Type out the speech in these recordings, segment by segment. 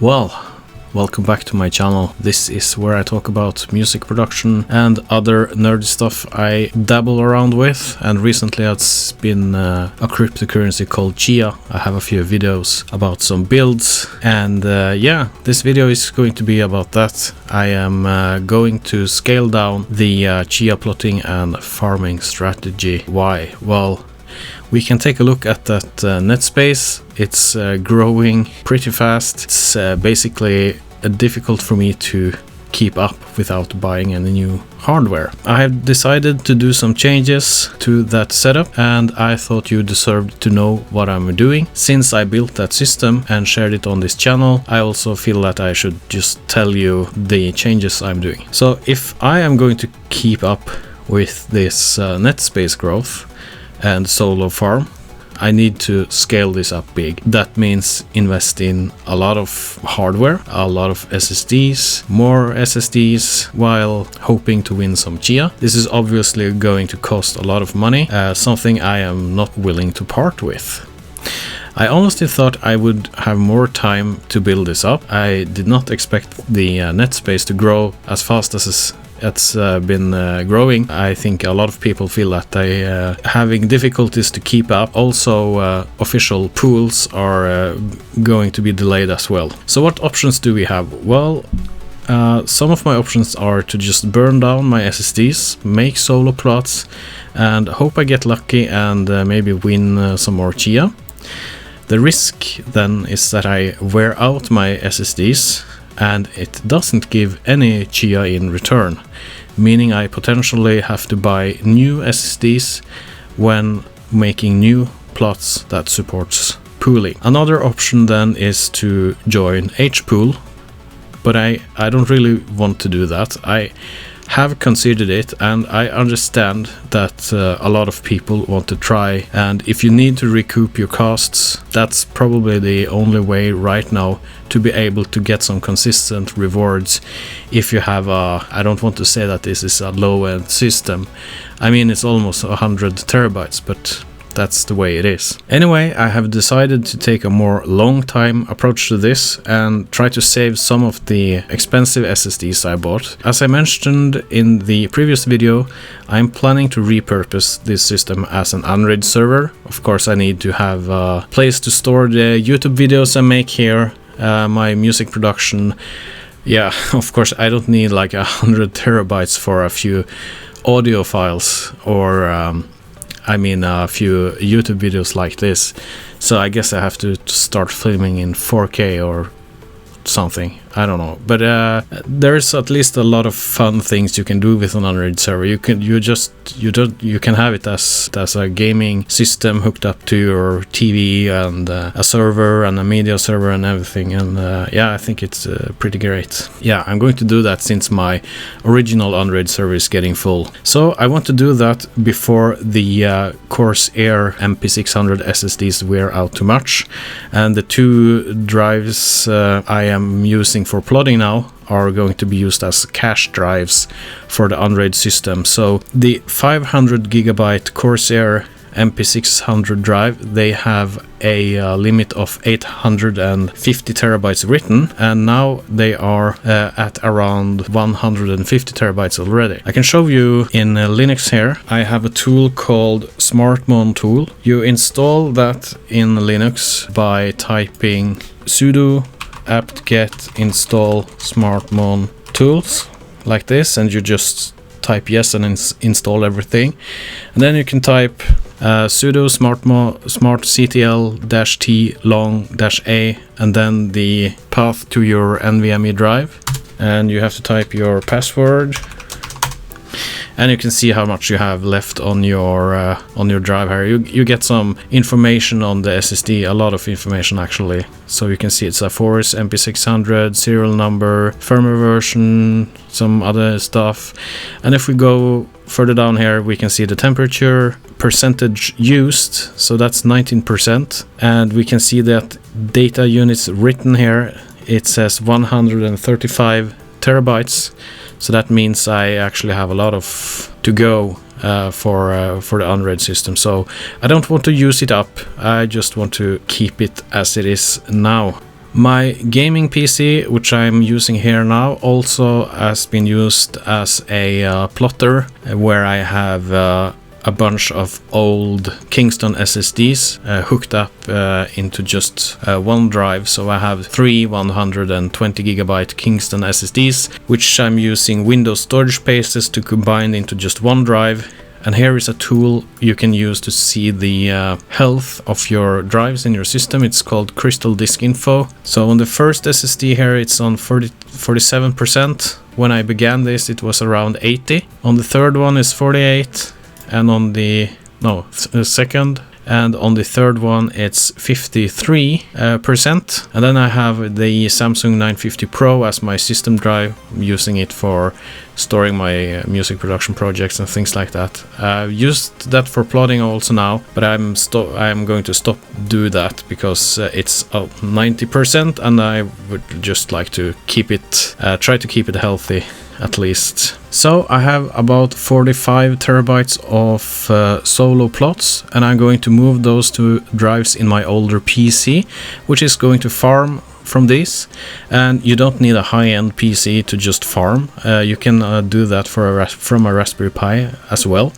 Well, welcome back to my channel. This is where I talk about music production and other nerdy stuff I dabble around with, and recently it's been a cryptocurrency called Chia. I have a few videos about some builds, and yeah, this video is going to be about that. I am going to scale down the Chia plotting and farming strategy. Why? Well, we can take a look at that net space. It's growing pretty fast. It's basically difficult for me to keep up without buying any new hardware. I have decided to do some changes to that setup, and I thought you deserved to know what I'm doing. Since I built that system and shared it on this channel, I also feel that I should just tell you the changes I'm doing. So if I am going to keep up with this net space growth and solo farm, I need to scale this up big. That means invest in a lot of hardware, a lot of SSDs, more SSDs, while hoping to win some Chia. This is obviously going to cost a lot of money, something I am not willing to part with. I honestly thought I would have more time to build this up. I did not expect the net space to grow as fast as it's been growing. I think a lot of people feel that they having difficulties to keep up. Also, official pools are going to be delayed as well. So what options do we have? Well, some of my options are to just burn down my SSDs, make solo plots, and hope I get lucky and maybe win some more Chia. The risk then is that I wear out my SSDs and it doesn't give any Chia in return, meaning I potentially have to buy new SSDs when making new plots that supports pooling. Another option then is to join HPool, but I don't really want to do that. I have considered it, and I understand that a lot of people want to try, and if you need to recoup your costs, that's probably the only way right now to be able to get some consistent rewards. If you have a, I don't want to say that this is a low-end system, I mean it's almost 100 terabytes, but that's the way it is. Anyway, I have decided to take a more long-time approach to this and try to save some of the expensive SSDs I bought. As I mentioned in the previous video, I'm planning to repurpose this system as an Android server. Of course, I need to have a place to store the YouTube videos I make here, my music production. Yeah, of course, I don't need like 100 terabytes for a few audio files or I mean a few YouTube videos like this, so I guess I have to start filming in 4K or something, I don't know. But there's at least a lot of fun things you can do with an Android server. You can have it as a gaming system hooked up to your TV, and a server and a media server and everything, and yeah, I think it's pretty great. Yeah, I'm going to do that since my original Android server is getting full. So I want to do that before the Corsair MP600 SSDs wear out too much, and the two drives I am using for plotting now are going to be used as cache drives for the Android system. So the 500 gigabyte Corsair MP600 drive, they have a limit of 850 terabytes written, and now they are at around 150 terabytes already. I can show you in Linux here. I have a tool called SmartMon tool. You install that in Linux by typing sudo apt-get install smartmon tools like this, and you just type yes and install everything, and then you can type sudo smartctl-t long-a and then the path to your NVMe drive, and you have to type your password, and you can see how much you have left on your drive here. You get some information on the SSD, a lot of information actually. So you can see it's a Force MP600, serial number, firmware version, some other stuff. And if we go further down here, we can see the temperature, percentage used, so that's 19%. And we can see that data units written here, it says 135 terabytes. So that means I actually have a lot of to go for the Android system. So I don't want to use it up. I just want to keep it as it is now. My gaming PC, which I'm using here now, also has been used as a plotter, where I have a bunch of old Kingston SSDs hooked up into just one drive. So I have 3 120GB Kingston SSDs, which I'm using Windows storage spaces to combine into just one drive. And here is a tool you can use to see the health of your drives in your system. It's called Crystal Disk Info. So on the first SSD here, it's on 47%. When I began this, it was around 80. On the third one is 48. And on the second and on the third one it's 53%. And then I have the Samsung 950 Pro as my system drive. I'm using it for storing my music production projects and things like that. I've used that for plotting also now, but I'm going to stop do that because it's 90%, and I would just like to keep it, try to keep it healthy at least. So I have about 45 terabytes of solo plots, and I'm going to move those to drives in my older PC, which is going to farm from this. And you don't need a high-end PC to just farm. You can do that from a Raspberry Pi as well.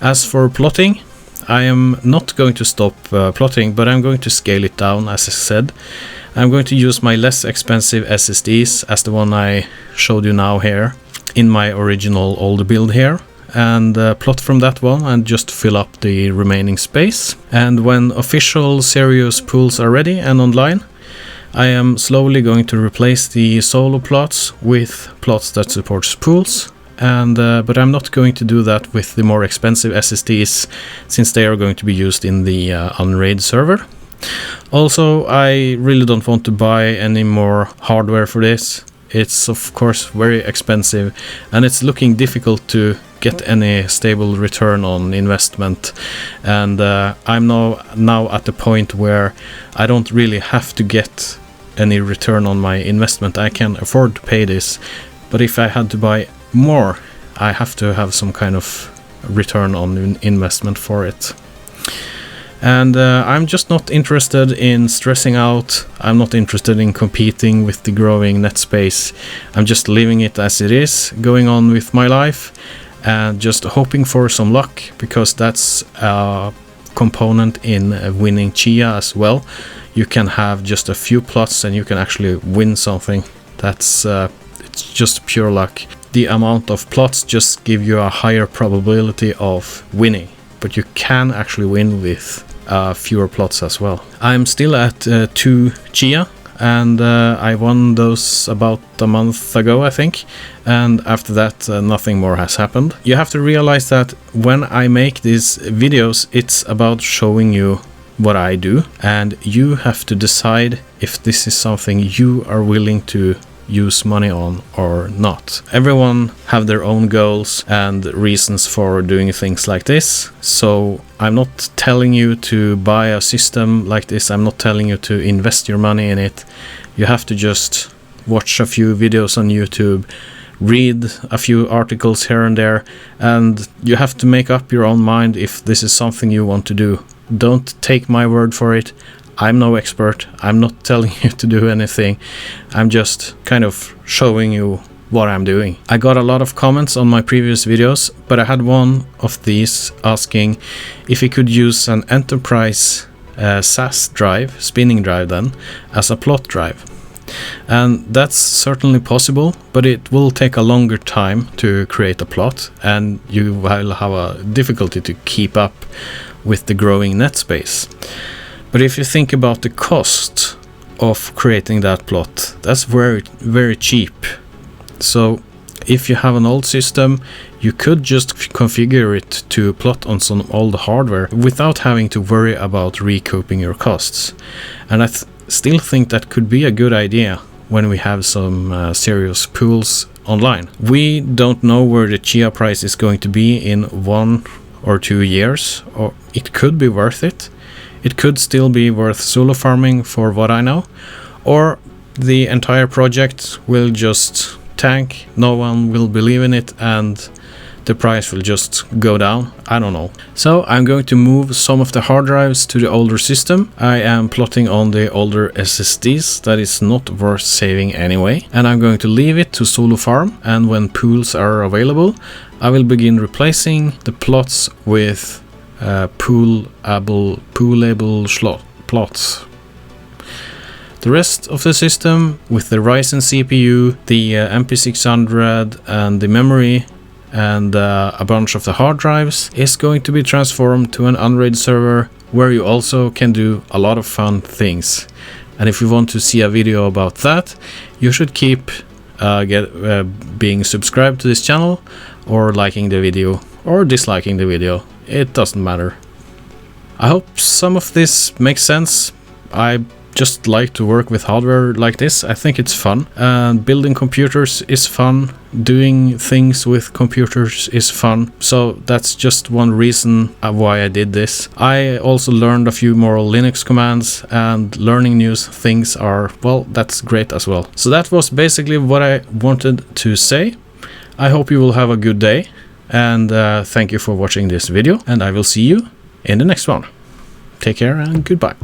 As for plotting, I am not going to stop plotting, but I'm going to scale it down, as I said. I'm going to use my less expensive SSDs as the one I showed you now here in my original old build here, and plot from that one and just fill up the remaining space. And when official serious pools are ready and online, I am slowly going to replace the solo plots with plots that supports pools. And but I'm not going to do that with the more expensive SSDs, since they are going to be used in the Unraid server. Also, I really don't want to buy any more hardware for this. It's of course very expensive, and it's looking difficult to get any stable return on investment. And I'm now at the point where I don't really have to get any return on my investment. I can afford to pay this, but if I had to buy more, I have to have some kind of return on investment for it. And I'm just not interested in stressing out. I'm not interested in competing with the growing net space. I'm just leaving it as it is, going on with my life, and just hoping for some luck, because that's a component in winning Chia as well. You can have just a few plots and you can actually win something. That's it's just pure luck. The amount of plots just give you a higher probability of winning, but you can actually win with fewer plots as well. I'm still at 2 Chia, and I won those about a month ago, I think, and after that nothing more has happened. You have to realize that when I make these videos, it's about showing you what I do, and you have to decide if this is something you are willing to use money on or not. Everyone have their own goals and reasons for doing things like this, so I'm not telling you to buy a system like this. I'm not telling you to invest your money in it. You have to just watch a few videos on YouTube, read a few articles here and there, and you have to make up your own mind if this is something you want to do. Don't take my word for it. I'm no expert. I'm not telling you to do anything. I'm just kind of showing you what I'm doing. I got a lot of comments on my previous videos, but I had one of these asking if he could use an enterprise SAS drive, spinning drive then, as a plot drive. And that's certainly possible, but it will take a longer time to create a plot, and you will have a difficulty to keep up with the growing net space. But if you think about the cost of creating that plot, that's very, very cheap. So if you have an old system, you could just configure it to plot on some old hardware without having to worry about recouping your costs. And I still think that could be a good idea when we have some serious pools online. We don't know where the Chia price is going to be in 1 or 2 years, or it could be worth it. It could still be worth solo farming for what I know, or the entire project will just tank, no one will believe in it, and the price will just go down. I don't know. So I'm going to move some of the hard drives to the older system. I am plotting on the older SSDs that is not worth saving anyway. And I'm going to leave it to solo farm. And when pools are available, I will begin replacing the plots with poolable plots. The rest of the system with the Ryzen CPU, the MP600 and the memory and a bunch of the hard drives is going to be transformed to an Unraid server where you also can do a lot of fun things. And if you want to see a video about that, you should keep being subscribed to this channel or liking the video or disliking the video. It doesn't matter. I hope some of this makes sense. I just like to work with hardware like this. I think it's fun. Building computers is fun. Doing things with computers is fun. So that's just one reason why I did this. I also learned a few more Linux commands, and learning new things are, well, that's great as well. So that was basically what I wanted to say. I hope you will have a good day, and thank you for watching this video, and I will see you in the next one. Take care and goodbye.